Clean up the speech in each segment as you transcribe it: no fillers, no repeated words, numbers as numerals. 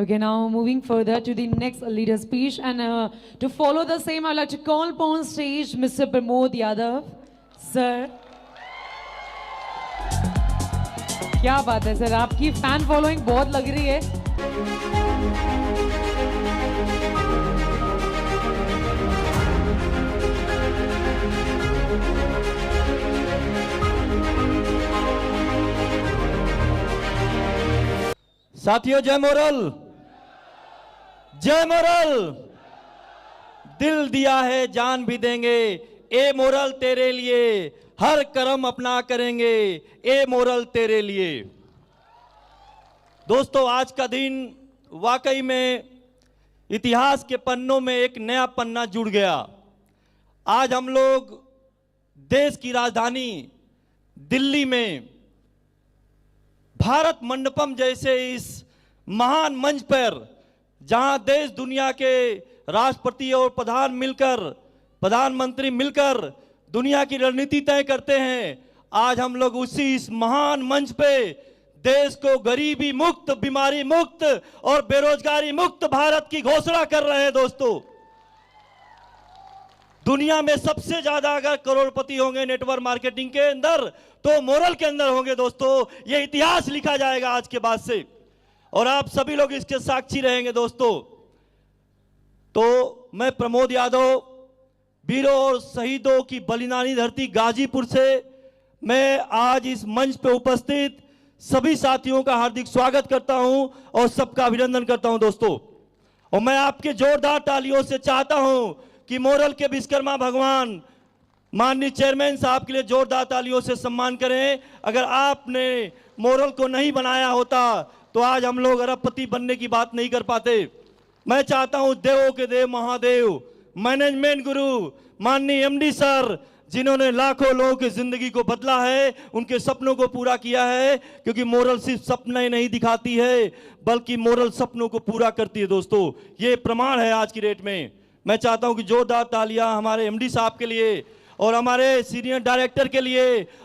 Okay, now moving further to the next leader speech, and to follow the same, I'd like to call upon stage Mr. Pramod Yadav. Sir. क्या बात है sir, आपकी fan following बहुत लग रही है। साथियों जय मोरल, जय मोरल। दिल दिया है जान भी देंगे, ए मोरल तेरे लिए हर कर्म अपना करेंगे, ए मोरल तेरे लिए। दोस्तों, आज का दिन वाकई में इतिहास के पन्नों में एक नया पन्ना जुड़ गया। आज हम लोग देश की राजधानी दिल्ली में भारत मंडपम जैसे इस महान मंच पर, जहां देश दुनिया के राष्ट्रपति और प्रधानमंत्री मिलकर दुनिया की रणनीति तय करते हैं, आज हम लोग उसी इस महान मंच पे देश को गरीबी मुक्त, बीमारी मुक्त और बेरोजगारी मुक्त भारत की घोषणा कर रहे हैं। दोस्तों, दुनिया में सबसे ज्यादा अगर करोड़पति होंगे नेटवर्क मार्केटिंग के अंदर तो मोरल के अंदर होंगे। दोस्तों, ये इतिहास लिखा जाएगा आज के बाद से, और आप सभी लोग इसके साक्षी रहेंगे। दोस्तों, तो मैं प्रमोद यादव, वीरों और शहीदों की बलिदानी धरती गाजीपुर से मैं आज इस मंच पे उपस्थित सभी साथियों का हार्दिक स्वागत करता हूं और सबका अभिनंदन करता हूं। दोस्तों, और मैं आपके जोरदार तालियों से चाहता हूं कि मोरल के विश्वकर्मा भगवान माननीय चेयरमैन साहब के लिए जोरदार तालियों से सम्मान करें। अगर आपने मोरल को नहीं बनाया होता तो आज हम लोग अरबपति बनने की बात नहीं कर पाते। मैं चाहता हूं देवों के देव महादेव, मैनेजमेंट गुरु माननीय एमडी सर, जिन्होंने लाखों लोगों की जिंदगी को बदला है, उनके सपनों को पूरा किया है, क्योंकि मोरल सिर्फ सपने नहीं दिखाती है बल्कि मोरल सपनों को पूरा करती है। दोस्तों, ये प्रमाण है आज की डेट में। मैं चाहता हूं कि जोरदार तालियां हमारे एमडी साहब के लिए और हमारे सीनियर डायरेक्टर के लिए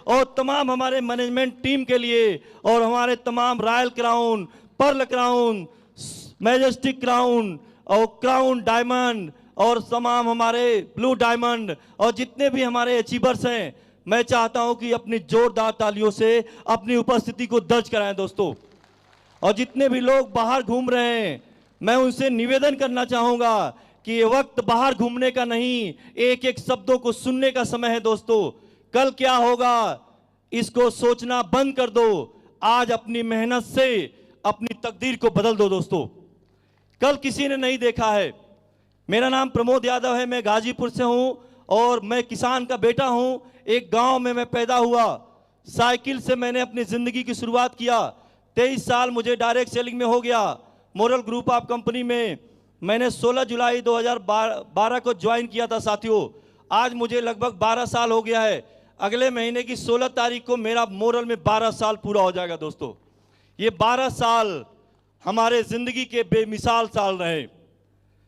और तमाम हमारे मैनेजमेंट टीम के लिए और हमारे तमाम royal crown, pearl crown, majestic crown और क्राउन डायमंड और तमाम हमारे ब्लू डायमंड और जितने भी हमारे अचीवर्स हैं, मैं चाहता हूं कि अपनी जोरदार तालियों से अपनी उपस्थिति को दर्ज कराएं। दोस्तों, और जितने भी लोग बाहर घूम रहे हैं, मैं उनसे निवेदन करना चाहूंगा कि ये वक्त बाहर घूमने का नहीं, एक एक शब्दों को सुनने का समय है। दोस्तों, कल क्या होगा इसको सोचना बंद कर दो, आज अपनी मेहनत से अपनी तकदीर को बदल दो। दोस्तों, कल किसी ने नहीं देखा है। मेरा नाम प्रमोद यादव है, मैं गाजीपुर से हूं और मैं किसान का बेटा हूं। एक गांव में मैं पैदा हुआ, साइकिल से मैंने अपनी जिंदगी की शुरुआत किया। 23 साल मुझे डायरेक्ट सेलिंग में हो गया। मोरल ग्रुप ऑफ कंपनी में मैंने 16 जुलाई 2012 को ज्वाइन किया था। साथियों, आज मुझे लगभग 12 साल हो गया है। अगले महीने की 16 तारीख को मेरा मोरल में 12 साल पूरा हो जाएगा। दोस्तों, ये 12 साल हमारे जिंदगी के बेमिसाल साल रहे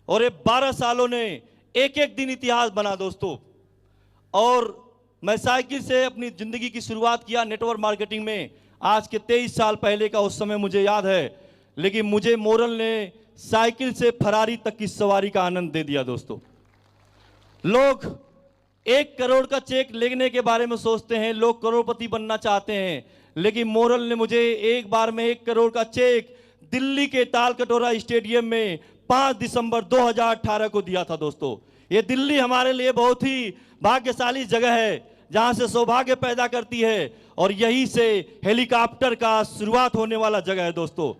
और ये 12 सालों ने एक एक दिन इतिहास बना। दोस्तों, और मैं साइकिल से अपनी जिंदगी की शुरुआत किया नेटवर्क मार्केटिंग में, आज के 23 साल पहले का उस समय मुझे याद है। लेकिन मुझे मोरल ने साइकिल से फरारी तक की सवारी का आनंद दे दिया। दोस्तों, लोग 1 करोड़ का चेक लेने के बारे में सोचते हैं, लोग करोड़पति बनना चाहते हैं, लेकिन मोरल ने मुझे एक बार में 1 करोड़ का चेक दिल्ली के तालकटोरा स्टेडियम में 5 दिसंबर 2018 को दिया था। दोस्तों, ये दिल्ली हमारे लिए बहुत ही भाग्यशाली जगह है, जहां से सौभाग्य पैदा करती है और यहीं से हेलीकॉप्टर का शुरुआत होने वाला जगह है। दोस्तों,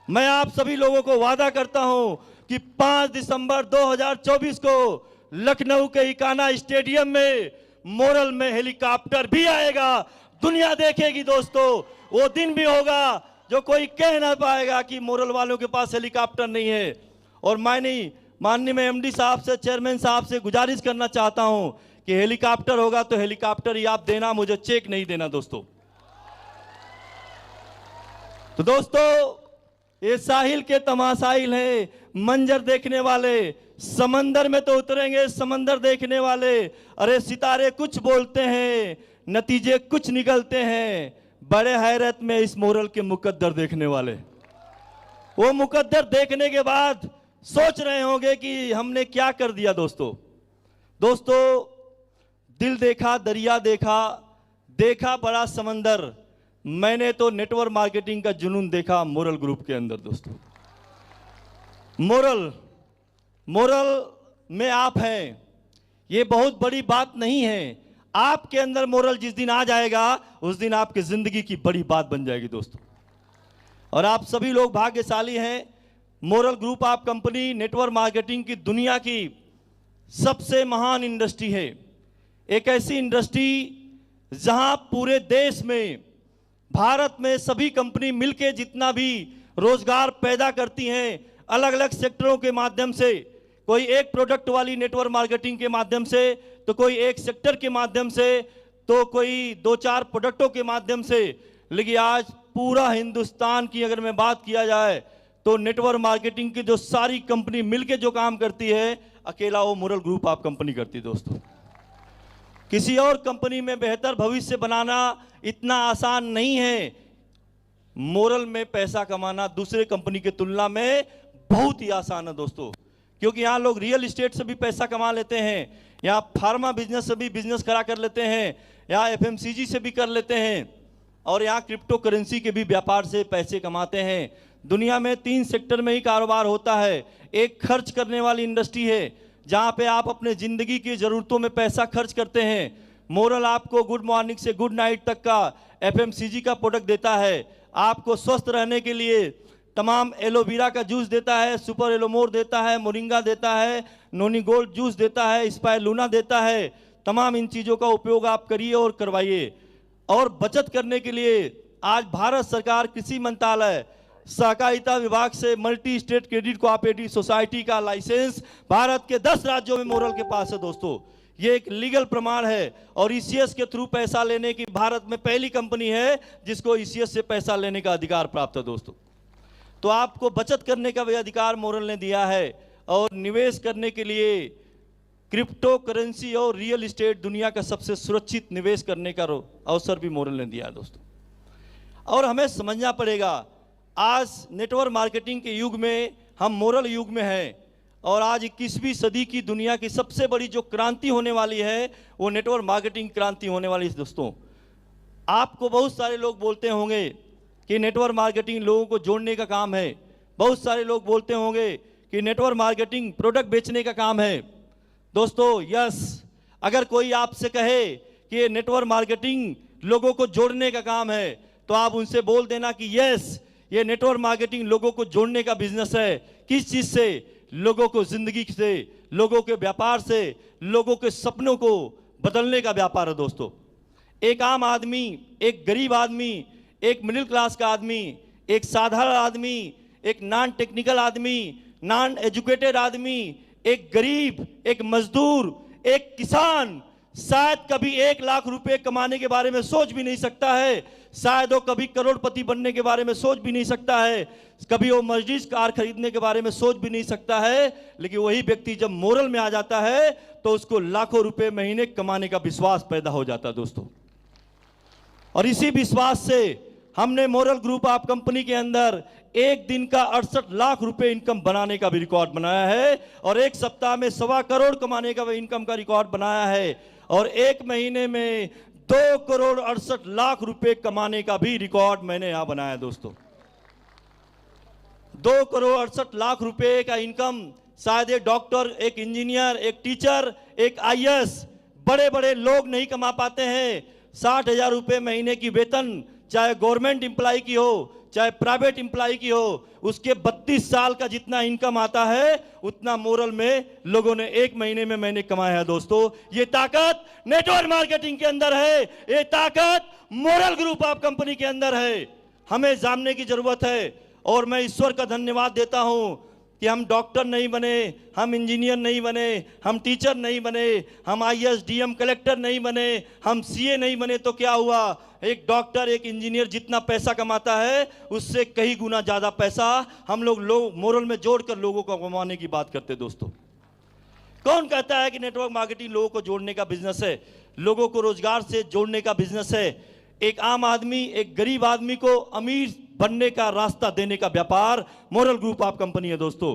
मैं आप सभी लोगों को वादा करता हूं कि 5 दिसंबर 2024 को लखनऊ के इकाना स्टेडियम में मोरल में हेलीकॉप्टर भी आएगा, दुनिया देखेगी। दोस्तों, वो दिन भी होगा जो कोई कह ना पाएगा कि मोरल वालों के पास हेलीकॉप्टर नहीं है। और माननीय मैं एमडी साहब से, चेयरमैन साहब से गुजारिश करना चाहता हूं कि हेलीकॉप्टर होगा तो हेलीकॉप्टर ही आप देना, मुझे चेक नहीं देना। दोस्तों, तो दोस्तों, ये साहिल के तमाशाइल हैं, मंजर देखने वाले, समंदर में तो उतरेंगे समंदर देखने वाले। अरे सितारे कुछ बोलते हैं, नतीजे कुछ निकलते हैं, बड़े हैरत में इस मोरल के मुकद्दर देखने वाले। वो मुकद्दर देखने के बाद सोच रहे होंगे कि हमने क्या कर दिया। दोस्तों दिल देखा, दरिया देखा, देखा बड़ा समंदर, मैंने तो नेटवर्क मार्केटिंग का जुनून देखा मोरल ग्रुप के अंदर। दोस्तों मोरल में आप हैं, ये बहुत बड़ी बात नहीं है। आपके अंदर मोरल जिस दिन आ जाएगा उस दिन आपकी जिंदगी की बड़ी बात बन जाएगी दोस्तों। और आप सभी लोग भाग्यशाली हैं। Moral group of company network marketing की दुनिया की सबसे महान इंडस्ट्री है। एक ऐसी इंडस्ट्री जहां पूरे देश में, भारत में सभी कंपनी मिलके जितना भी रोजगार पैदा करती हैं अलग अलग सेक्टरों के माध्यम से, कोई एक प्रोडक्ट वाली नेटवर्क मार्केटिंग के माध्यम से, तो कोई एक सेक्टर के माध्यम से, तो कोई 2-4 प्रोडक्टों के माध्यम से, लेकिन आज पूरा हिंदुस्तान की अगर मैं बात किया जाए तो नेटवर्क मार्केटिंग की जो सारी कंपनी मिलके जो काम करती है अकेला वो मोरल ग्रुप ऑफ कंपनी करती है। दोस्तों किसी और कंपनी में बेहतर भविष्य बनाना इतना आसान नहीं है। मोरल में पैसा कमाना दूसरे कंपनी की तुलना में बहुत ही आसान है दोस्तों, क्योंकि यहाँ लोग रियल एस्टेट से भी पैसा कमा लेते हैं, यहाँ फार्मा बिजनेस से भी बिजनेस खड़ा कर लेते हैं, यहाँ एफएमसीजी से भी कर लेते हैं, और यहाँ क्रिप्टो करेंसी के भी व्यापार से पैसे कमाते हैं। दुनिया में 3 सेक्टर में ही कारोबार होता है। एक खर्च करने वाली इंडस्ट्री है जहाँ पे आप अपने ज़िंदगी की ज़रूरतों में पैसा खर्च करते हैं। मोरल आपको गुड मॉर्निंग से गुड नाइट तक का एफएमसीजी का प्रोडक्ट देता है। आपको स्वस्थ रहने के लिए तमाम एलोवेरा का जूस देता है, सुपर एलोमोर देता है, मोरिंगा देता है, नोनी गोल्ड जूस देता है, स्पाइरुलिना देता है। तमाम इन चीज़ों का उपयोग आप करिए और करवाइए। और बचत करने के लिए आज भारत सरकार कृषि मंत्रालय सहकारिता विभाग से multi state credit cooperative society का लाइसेंस भारत के 10 राज्यों में मोरल के पास है। दोस्तों ये एक लीगल प्रमाण है और ईसीएस के थ्रू पैसा लेने की भारत में पहली कंपनी है जिसको ईसीएस से पैसा लेने का अधिकार प्राप्त है। दोस्तों तो आपको बचत करने का भी अधिकार मोरल ने दिया है, और निवेश करने के लिए क्रिप्टो करेंसी और रियल एस्टेट दुनिया का सबसे सुरक्षित निवेश करने का अवसर भी मोरल ने दिया है। दोस्तों और हमें समझना पड़ेगा, आज नेटवर्क मार्केटिंग के युग में हम मोरल युग में हैं, और आज 21वीं सदी की दुनिया की सबसे बड़ी जो क्रांति होने वाली है वो नेटवर्क मार्केटिंग क्रांति होने वाली है। दोस्तों आपको बहुत सारे लोग बोलते होंगे कि नेटवर्क मार्केटिंग लोगों को जोड़ने का काम है, बहुत सारे लोग बोलते होंगे कि नेटवर्क मार्केटिंग प्रोडक्ट बेचने का काम है। दोस्तों यस, अगर कोई आपसे कहे कि ये नेटवर्क मार्केटिंग लोगों को जोड़ने का काम है तो आप उनसे बोल देना कि यस, ये नेटवर्क मार्केटिंग लोगों को जोड़ने का बिजनेस है। किस चीज से? लोगों को जिंदगी से, लोगों के व्यापार से, लोगों के सपनों को बदलने का व्यापार है। दोस्तों एक आम आदमी, एक गरीब आदमी, एक मिडिल क्लास का आदमी, एक साधारण आदमी, एक नॉन टेक्निकल आदमी, नॉन एजुकेटेड आदमी, एक गरीब, एक मजदूर, एक किसान शायद कभी 1 लाख रुपए कमाने के बारे में सोच भी नहीं सकता है, शायद वो कभी करोड़पति बनने के बारे में सोच भी नहीं सकता है, कभी वो मर्सिडीज कार खरीदने के बारे में सोच भी नहीं सकता है, लेकिन वही व्यक्ति जब मोरल में आ जाता है तो उसको लाखों रुपए महीने कमाने का विश्वास पैदा हो जाता है। दोस्तों और इसी विश्वास से हमने मोरल ग्रुप ऑफ कंपनी के अंदर एक दिन का 68 लाख रुपए इनकम बनाने का भी रिकॉर्ड बनाया है, और एक सप्ताह में 1.25 करोड़ कमाने का भी इनकम का रिकॉर्ड बनाया है, और एक महीने में 2 करोड़ 68 लाख रुपए कमाने का भी रिकॉर्ड मैंने यहां बनाया। दोस्तों 2 करोड़ 68 लाख रुपए का इनकम शायद एक डॉक्टर, एक इंजीनियर, एक टीचर, एक आईएएस, बड़े बड़े लोग नहीं कमा पाते हैं। 60,000 रुपए महीने की वेतन चाहे गवर्नमेंट एम्प्लॉय की हो चाहे प्राइवेट एम्प्लॉय की हो, उसके 32 साल का जितना इनकम आता है उतना मोरल में लोगों ने एक महीने में मैंने कमाया है। दोस्तों ये ताकत नेटवर्क मार्केटिंग के अंदर है, ये ताकत मोरल ग्रुप ऑफ कंपनी के अंदर है। हमें जानने की जरूरत है, और मैं ईश्वर का धन्यवाद देता हूं कि हम डॉक्टर नहीं बने, हम इंजीनियर नहीं बने, हम टीचर नहीं बने, हम आईएएस डीएम कलेक्टर नहीं बने, हम सीए नहीं बने, तो क्या हुआ? एक डॉक्टर, एक इंजीनियर जितना पैसा कमाता है उससे कई गुना ज्यादा पैसा हम लोग मोरल में जोड़कर लोगों को कमाने की बात करते। दोस्तों कौन कहता है कि नेटवर्क मार्केटिंग लोगों को जोड़ने का बिजनेस है, लोगों को रोजगार से जोड़ने का बिजनेस है? एक आम आदमी, एक गरीब आदमी को अमीर बनने का रास्ता देने का व्यापार मोरल ग्रुप ऑफ कंपनी है दोस्तों।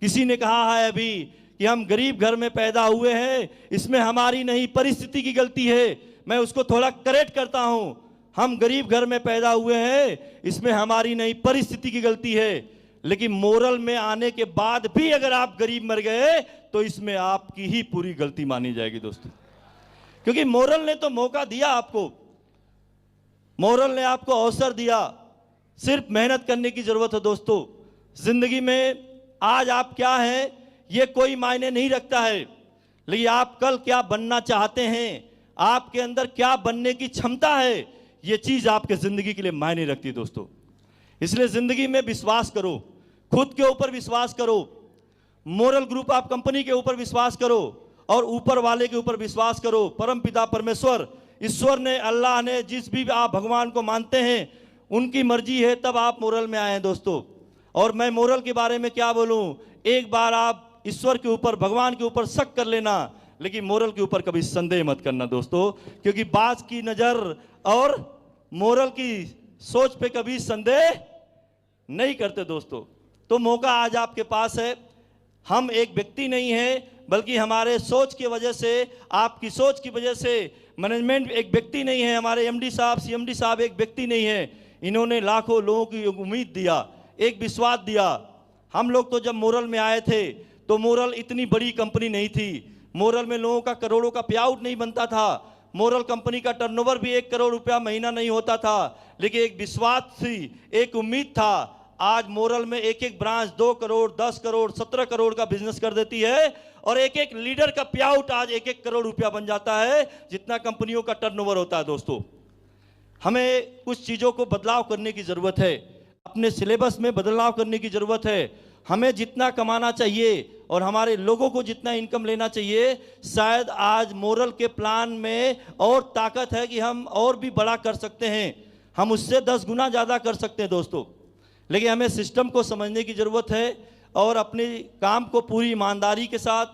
किसी ने कहा है अभी कि हम गरीब घर में पैदा हुए हैं, इसमें हमारी नहीं परिस्थिति की गलती है। मैं उसको थोड़ा करेक्ट करता हूं, हम गरीब घर में पैदा हुए हैं, इसमें हमारी नहीं परिस्थिति की गलती है। लेकिन मोरल में आने के बाद भी अगर आप गरीब मर गए तो इसमें आपकी ही पूरी गलती मानी जाएगी दोस्तों, क्योंकि मोरल ने तो मौका दिया आपको, मोरल ने आपको अवसर दिया। सिर्फ मेहनत करने की जरूरत है दोस्तों। जिंदगी में आज आप क्या हैं ये कोई मायने नहीं रखता है, लेकिन आप कल क्या बनना चाहते हैं, आपके अंदर क्या बनने की क्षमता है, ये चीज आपके जिंदगी के लिए मायने रखती है दोस्तों। इसलिए जिंदगी में विश्वास करो, खुद के ऊपर विश्वास करो, मोरल ग्रुप ऑफ कंपनी के ऊपर विश्वास करो और ऊपर वाले के ऊपर विश्वास करो। परम पिता परमेश्वर ईश्वर ने, अल्लाह ने, जिस भी आप भगवान को मानते हैं उनकी मर्जी है तब आप मोरल में आए हैं दोस्तों। और मैं मोरल के बारे में क्या बोलूं, एक बार आप ईश्वर के ऊपर, भगवान के ऊपर शक कर लेना, लेकिन मोरल के ऊपर कभी संदेह मत करना दोस्तों, क्योंकि बाज की नजर और मोरल की सोच पे कभी संदेह नहीं करते दोस्तों। तो मौका आज आपके पास है। हम एक व्यक्ति नहीं है, बल्कि हमारे सोच की वजह से, आपकी सोच की वजह से, मैनेजमेंट एक व्यक्ति नहीं है, हमारे एमडी साहब, सीएमडी साहब एक व्यक्ति नहीं है। इन्होंने लाखों लोगों की उम्मीद दिया, एक विश्वास दिया। हम लोग तो जब मोरल में आए थे तो मोरल इतनी बड़ी कंपनी नहीं थी, मोरल में लोगों का करोड़ों का पे आउट नहीं बनता था, मोरल कंपनी का टर्नओवर भी 1 करोड़ रुपया महीना नहीं होता था, लेकिन एक विश्वास थी, एक उम्मीद था। आज मोरल में एक एक ब्रांच 2 करोड़, 10 करोड़, 17 करोड़ का बिजनेस कर देती है और एक एक लीडर का पे आउट आज 1-1 करोड़ रुपया बन जाता है, जितना कंपनियों का टर्नओवर होता है दोस्तों। हमें कुछ चीज़ों को बदलाव करने की ज़रूरत है, अपने सिलेबस में बदलाव करने की ज़रूरत है। हमें जितना कमाना चाहिए और हमारे लोगों को जितना इनकम लेना चाहिए, शायद आज मोरल के प्लान में और ताकत है कि हम और भी बड़ा कर सकते हैं, हम उससे 10 गुना ज़्यादा कर सकते हैं दोस्तों। लेकिन हमें सिस्टम को समझने की ज़रूरत है और अपने काम को पूरी ईमानदारी के साथ,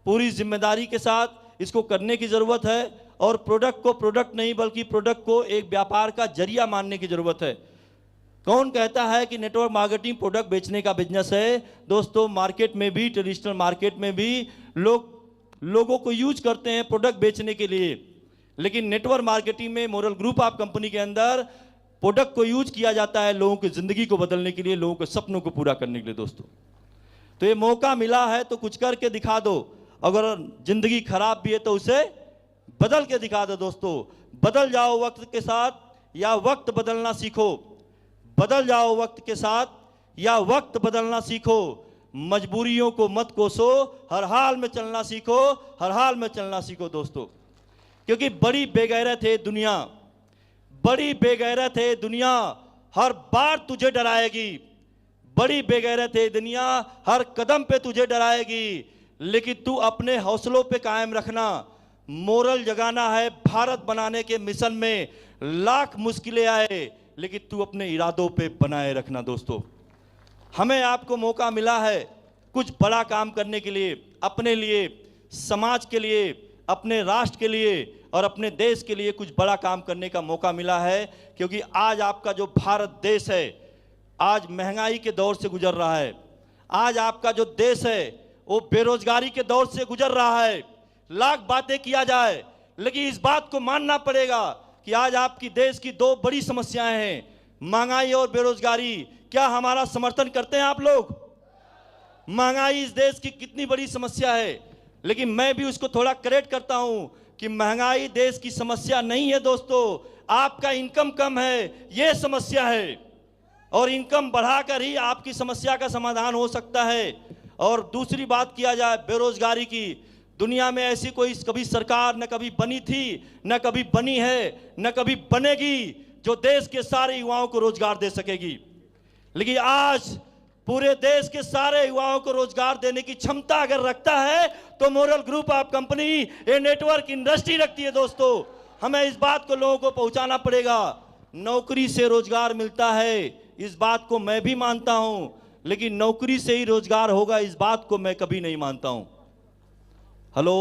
पूरी जिम्मेदारी के साथ इसको करने की ज़रूरत है। और प्रोडक्ट को प्रोडक्ट नहीं बल्कि प्रोडक्ट को एक व्यापार का जरिया मानने की ज़रूरत है। कौन कहता है कि नेटवर्क मार्केटिंग प्रोडक्ट बेचने का बिजनेस है? दोस्तों, मार्केट में भी, ट्रेडिशनल मार्केट में भी लोगों को यूज करते हैं प्रोडक्ट बेचने के लिए, लेकिन नेटवर्क मार्केटिंग में मोरल ग्रुप ऑफ कंपनी के अंदर प्रोडक्ट को यूज किया जाता है लोगों की जिंदगी को बदलने के लिए, लोगों के सपनों को पूरा करने के लिए दोस्तों। तो ये मौका मिला है तो कुछ करके दिखा दो। अगर जिंदगी खराब भी है तो उसे बदल के दिखा दो दोस्तों। बदल जाओ वक्त के साथ या वक्त बदलना सीखो, बदल जाओ वक्त के साथ या वक्त बदलना सीखो। मजबूरियों को मत कोसो, हर हाल में चलना सीखो, हर हाल में चलना सीखो दोस्तों। क्योंकि बड़ी बेगैरत है दुनिया, बड़ी बेगैरत है दुनिया, हर बार तुझे डराएगी। बड़ी बेगैरत है दुनिया, हर कदम पे तुझे डराएगी, लेकिन तू अपने हौसलों पे कायम रखना। मोरल जगाना है भारत बनाने के मिशन में, लाख मुश्किलें आए लेकिन तू अपने इरादों पे बनाए रखना दोस्तों। हमें आपको मौका मिला है कुछ बड़ा काम करने के लिए, अपने लिए, समाज के लिए, अपने राष्ट्र के लिए और अपने देश के लिए कुछ बड़ा काम करने का मौका मिला है। क्योंकि आज आपका जो भारत देश है आज महंगाई के दौर से गुजर रहा है, आज आपका जो देश है वो बेरोजगारी के दौर से गुजर रहा है। लाख बातें किया जाए लेकिन इस बात को मानना पड़ेगा कि आज आपकी देश की 2 बड़ी समस्याएं हैं, महंगाई और बेरोजगारी। क्या हमारा समर्थन करते हैं आप लोग? महंगाई इस देश की कितनी बड़ी समस्या है, लेकिन मैं भी उसको थोड़ा करेक्ट करता हूं कि महंगाई देश की समस्या नहीं है दोस्तों, आपका इनकम कम है यह समस्या है, और इनकम बढ़ाकर ही आपकी समस्या का समाधान हो सकता है। और दूसरी बात किया जाए बेरोजगारी की, दुनिया में ऐसी कोई कभी सरकार न कभी बनी थी, न कभी बनी है, न कभी बनेगी जो देश के सारे युवाओं को रोजगार दे सकेगी। लेकिन आज पूरे देश के सारे युवाओं को रोजगार देने की क्षमता अगर रखता है तो मोरल ग्रुप ऑफ कंपनी ये नेटवर्क इंडस्ट्री रखती है दोस्तों। हमें इस बात को लोगों को पहुंचाना पड़ेगा। नौकरी से रोजगार मिलता है इस बात को मैं भी मानता हूं, लेकिन नौकरी से ही रोजगार होगा इस बात को मैं कभी नहीं मानता हूं। हेलो,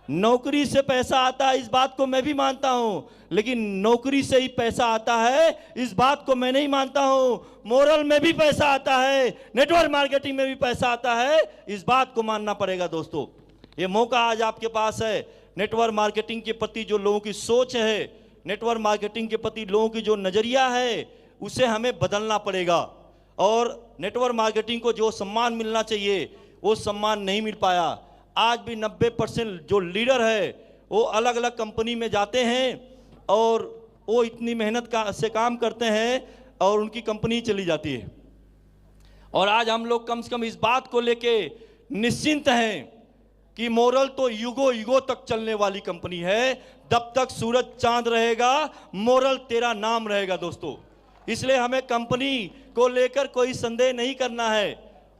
नौकरी से पैसा आता है इस बात को मैं भी मानता हूं, लेकिन नौकरी से ही पैसा आता है इस बात को मैं नहीं मानता हूं। मोरल में भी पैसा आता है, नेटवर्क मार्केटिंग में भी पैसा आता है, इस बात को मानना पड़ेगा दोस्तों। ये मौका आज आपके पास है। नेटवर्क मार्केटिंग के प्रति जो लोगों की सोच है, नेटवर्क मार्केटिंग के प्रति लोगों की जो नजरिया है, उसे हमें बदलना पड़ेगा। और नेटवर्क मार्केटिंग को जो सम्मान मिलना चाहिए वो सम्मान नहीं मिल पाया। आज भी 90% जो लीडर है वो अलग अलग कंपनी में जाते हैं और वो इतनी मेहनत से काम करते हैं और उनकी कंपनी चली जाती है। और आज हम लोग कम से कम इस बात को लेके निश्चिंत हैं कि मोरल तो युगों युगों तक चलने वाली कंपनी है। जब तक सूरज चांद रहेगा मोरल तेरा नाम रहेगा दोस्तों। इसलिए हमें कंपनी को लेकर कोई संदेह नहीं करना है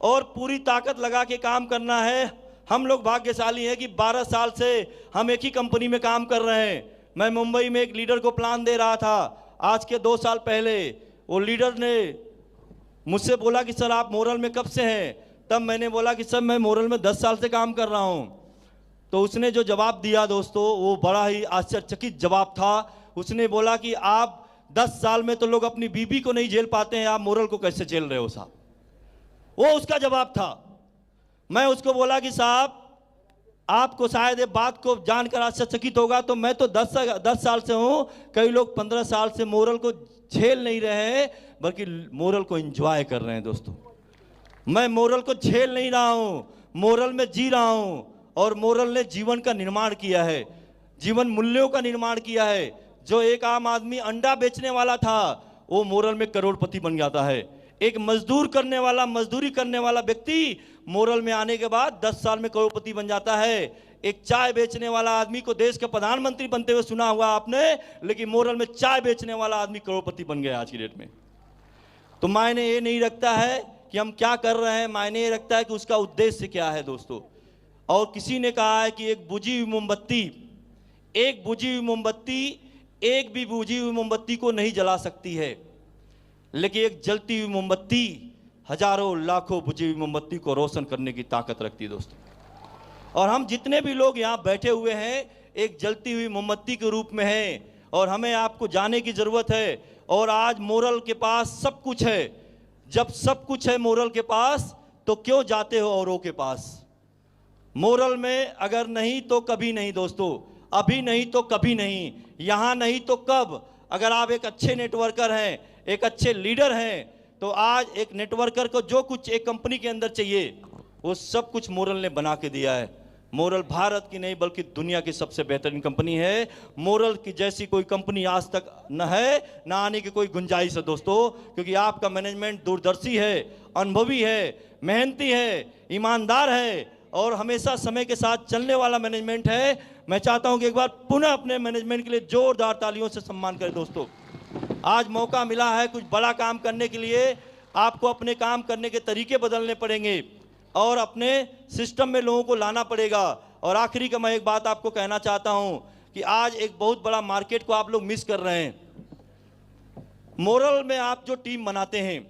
और पूरी ताकत लगा के काम करना है। हम लोग भाग्यशाली हैं कि 12 साल से हम एक ही कंपनी में काम कर रहे हैं। मैं मुंबई में एक लीडर को प्लान दे रहा था, आज के 2 साल पहले वो लीडर ने मुझसे बोला कि सर आप मोरल में कब से हैं? तब मैंने बोला कि सर मैं मोरल में 10 साल से काम कर रहा हूं। तो उसने जो जवाब दिया दोस्तों वो बड़ा ही आश्चर्यचकित जवाब था। उसने बोला कि आप 10 साल में तो लोग अपनी बीबी को नहीं झेल पाते हैं, आप मोरल को कैसे झेल रहे हो साहब? वो उसका जवाब था। मैं उसको बोला कि साहब आपको शायद ये बात को जानकर आश्चर्यचकित होगा, तो मैं तो 10 साल से हूं, कई लोग 15 साल से मोरल को झेल नहीं रहे हैं बल्कि मोरल को एंजॉय कर रहे हैं दोस्तों। मैं मोरल को झेल नहीं रहा हूं, मोरल में जी रहा हूं। और मोरल ने जीवन का निर्माण किया है, जीवन मूल्यों का निर्माण किया है। जो एक आम आदमी अंडा बेचने वाला था वो मोरल में करोड़पति बन जाता है। एक मजदूर करने वाला, मजदूरी करने वाला व्यक्ति मोरल में आने के बाद 10 साल में करोड़पति बन जाता है। एक चाय बेचने वाला आदमी को देश के प्रधानमंत्री बनते हुए सुना हुआ आपने, लेकिन मोरल में चाय बेचने वाला आदमी करोड़पति बन गया आज की डेट में। तो मायने ये नहीं रखता है कि हम क्या कर रहे हैं, मायने ये रखता है कि उसका उद्देश्य क्या है दोस्तों। और किसी ने कहा है कि एक बुझी हुई मोमबत्ती एक भी बुझी हुई मोमबत्ती को नहीं जला सकती है, लेकिन एक जलती हुई मोमबत्ती हजारों लाखों बुझी हुई मोमबत्ती को रोशन करने की ताकत रखती है दोस्तों। और हम जितने भी लोग यहाँ बैठे हुए हैं एक जलती हुई मोमबत्ती के रूप में हैं और हमें आपको जाने की जरूरत है। और आज मोरल के पास सब कुछ है। जब सब कुछ है मोरल के पास तो क्यों जाते हो औरों के पास? मोरल में अगर नहीं तो कभी नहीं दोस्तों, अभी नहीं तो कभी नहीं, यहां नहीं तो कब। अगर आप एक अच्छे नेटवर्कर हैं, एक अच्छे लीडर हैं, तो आज एक नेटवर्कर को जो कुछ एक कंपनी के अंदर चाहिए वो सब कुछ मोरल ने बना के दिया है। मोरल भारत की नहीं बल्कि दुनिया की सबसे बेहतरीन कंपनी है। मोरल की जैसी कोई कंपनी आज तक न है, न आने की कोई गुंजाइश है दोस्तों, क्योंकि आपका मैनेजमेंट दूरदर्शी है, अनुभवी है, मेहनती है, ईमानदार है और हमेशा समय के साथ चलने वाला मैनेजमेंट है। मैं चाहता हूं कि एक बार पुनः अपने मैनेजमेंट के लिए जोरदार तालियों से सम्मान करें दोस्तों। आज मौका मिला है कुछ बड़ा काम करने के लिए। आपको अपने काम करने के तरीके बदलने पड़ेंगे और अपने सिस्टम में लोगों को लाना पड़ेगा। और आखिरी का मैं एक बात आपको कहना चाहता हूं कि आज एक बहुत बड़ा मार्केट को आप लोग मिस कर रहे हैं। मोरल में आप जो टीम बनाते हैं,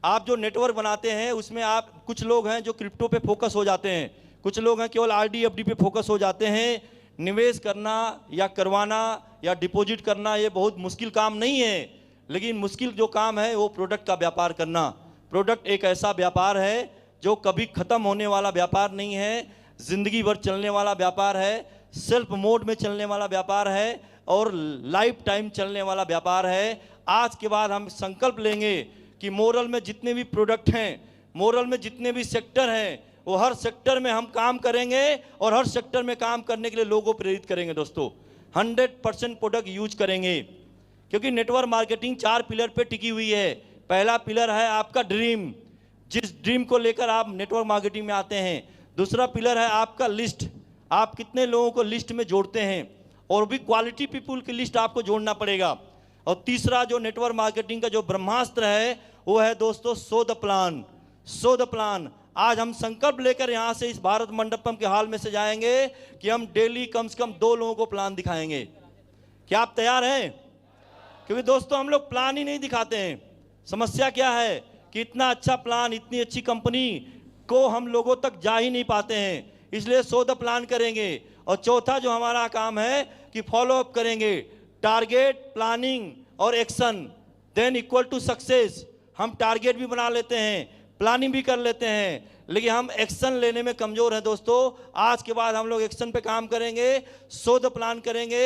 आप जो नेटवर्क बनाते हैं, उसमें आप कुछ लोग हैं जो क्रिप्टो पे फोकस हो जाते हैं, कुछ लोग हैं केवल आरडी एफडी पे फोकस हो जाते हैं। निवेश करना या करवाना या डिपॉजिट करना ये बहुत मुश्किल काम नहीं है, लेकिन मुश्किल जो काम है वो प्रोडक्ट का व्यापार करना। प्रोडक्ट एक ऐसा व्यापार है जो कभी ख़त्म होने वाला व्यापार नहीं है, ज़िंदगी भर चलने वाला व्यापार है, सेल्फ मोड में चलने वाला व्यापार है और लाइफ टाइम चलने वाला व्यापार है। आज के बाद हम संकल्प लेंगे कि मोरल में जितने भी प्रोडक्ट हैं, मोरल में जितने भी सेक्टर हैं, वो हर सेक्टर में हम काम करेंगे और हर सेक्टर में काम करने के लिए लोगों को प्रेरित करेंगे दोस्तों। 100% प्रोडक्ट यूज करेंगे, क्योंकि नेटवर्क मार्केटिंग 4 पिलर पे टिकी हुई है। पहला पिलर है आपका ड्रीम, जिस ड्रीम को लेकर आप नेटवर्क मार्केटिंग में आते हैं। दूसरा पिलर है आपका लिस्ट, आप कितने लोगों को लिस्ट में जोड़ते हैं, और भी क्वालिटी पीपुल की लिस्ट आपको जोड़ना पड़ेगा। और तीसरा जो नेटवर्क मार्केटिंग का जो ब्रह्मास्त्र है वो है दोस्तों so the plan. So the plan. आज हम संकल्प लेकर यहाँ से इस भारत मंडपम के हाल में से जाएंगे कि हम डेली कम से कम 2 लोगों को प्लान दिखाएंगे। क्या आप तैयार हैं? क्योंकि दोस्तों हम लोग प्लान ही नहीं दिखाते हैं। समस्या क्या है कि इतना अच्छा प्लान, इतनी अच्छी कंपनी को हम लोगों तक जा ही नहीं पाते हैं। इसलिए सो द प्लान करेंगे और चौथा जो हमारा काम है कि फॉलो अप करेंगे, टारगेट, प्लानिंग और action then equal to success. हम टारगेट भी बना लेते हैं, प्लानिंग भी कर लेते हैं, लेकिन हम एक्शन लेने में कमजोर हैं दोस्तों। आज के बाद हम लोग एक्शन पे काम करेंगे, शोध प्लान करेंगे,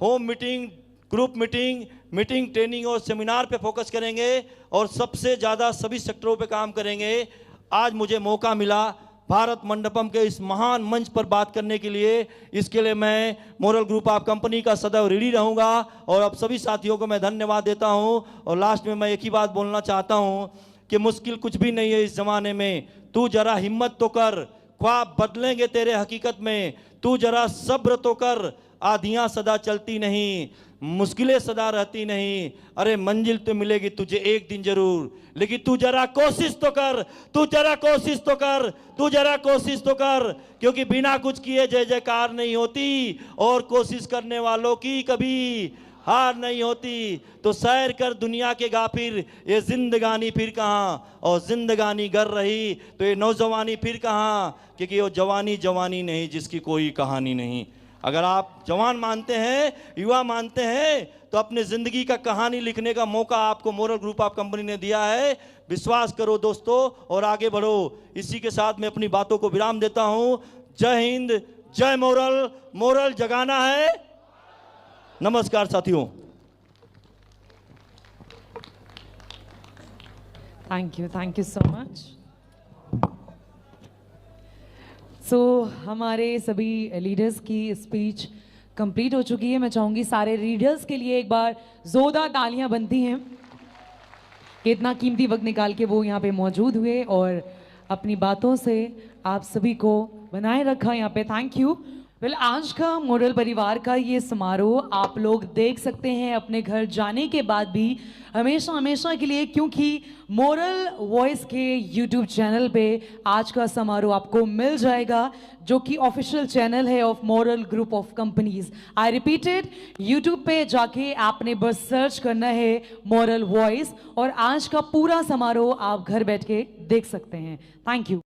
home meeting, group meeting, training और सेमिनार पे फोकस करेंगे और सबसे ज़्यादा सभी सेक्टरों पे काम करेंगे। आज मुझे मौका मिला भारत मंडपम के इस महान मंच पर बात करने के लिए, इसके लिए मैं मोरल ग्रुप ऑफ कंपनी का सदैव ऋणी रहूंगा और अब सभी साथियों को मैं धन्यवाद देता हूं। और लास्ट में मैं एक ही बात बोलना चाहता हूं कि मुश्किल कुछ भी नहीं है इस जमाने में। तू जरा हिम्मत तो कर, ख्वाब बदलेंगे तेरे हकीकत में। तू जरा सब्र तो कर, आधियां सदा चलती नहीं, मुश्किलें सदा रहती नहीं। अरे मंजिल तो मिलेगी तुझे एक दिन जरूर, लेकिन तू जरा कोशिश तो कर, तू जरा कोशिश तो कर, तू जरा कोशिश तो कर, क्योंकि बिना कुछ किए जय जयकार नहीं होती और कोशिश करने वालों की कभी हार नहीं होती। तो सैर कर दुनिया के गाफिर, ये जिंदगानी फिर कहाँ, और जिंदगानी गर रही तो ये नौजवानी फिर कहाँ, क्योंकि वो जवानी जवानी नहीं जिसकी कोई कहानी नहीं। अगर आप जवान मानते हैं, युवा मानते हैं, तो अपने जिंदगी का कहानी लिखने का मौका आपको मोरल ग्रुप ऑफ कंपनी ने दिया है। विश्वास करो दोस्तों और आगे बढ़ो। इसी के साथ मैं अपनी बातों को विराम देता हूं। जय हिंद, जय मोरल, मोरल जगाना है। नमस्कार साथियों। Thank you so much. So हमारे सभी लीडर्स की स्पीच कंप्लीट हो चुकी है। मैं चाहूँगी सारे लीडर्स के लिए एक बार जोरदार तालियां बनती हैं कि इतना कीमती वक्त निकाल के वो यहाँ पे मौजूद हुए और अपनी बातों से आप सभी को बनाए रखा यहाँ पे। Thank you. आज का मोरल परिवार का ये समारोह आप लोग देख सकते हैं अपने घर जाने के बाद भी हमेशा के लिए, क्योंकि मोरल वॉइस के यूट्यूब चैनल पे आज का समारोह आपको मिल जाएगा, जो कि ऑफिशियल चैनल है of moral group of companies. I repeated, YouTube पे जाके आपने बस सर्च करना है मोरल वॉइस और आज का पूरा समारोह आप घर बैठ के देख सकते हैं। Thank you.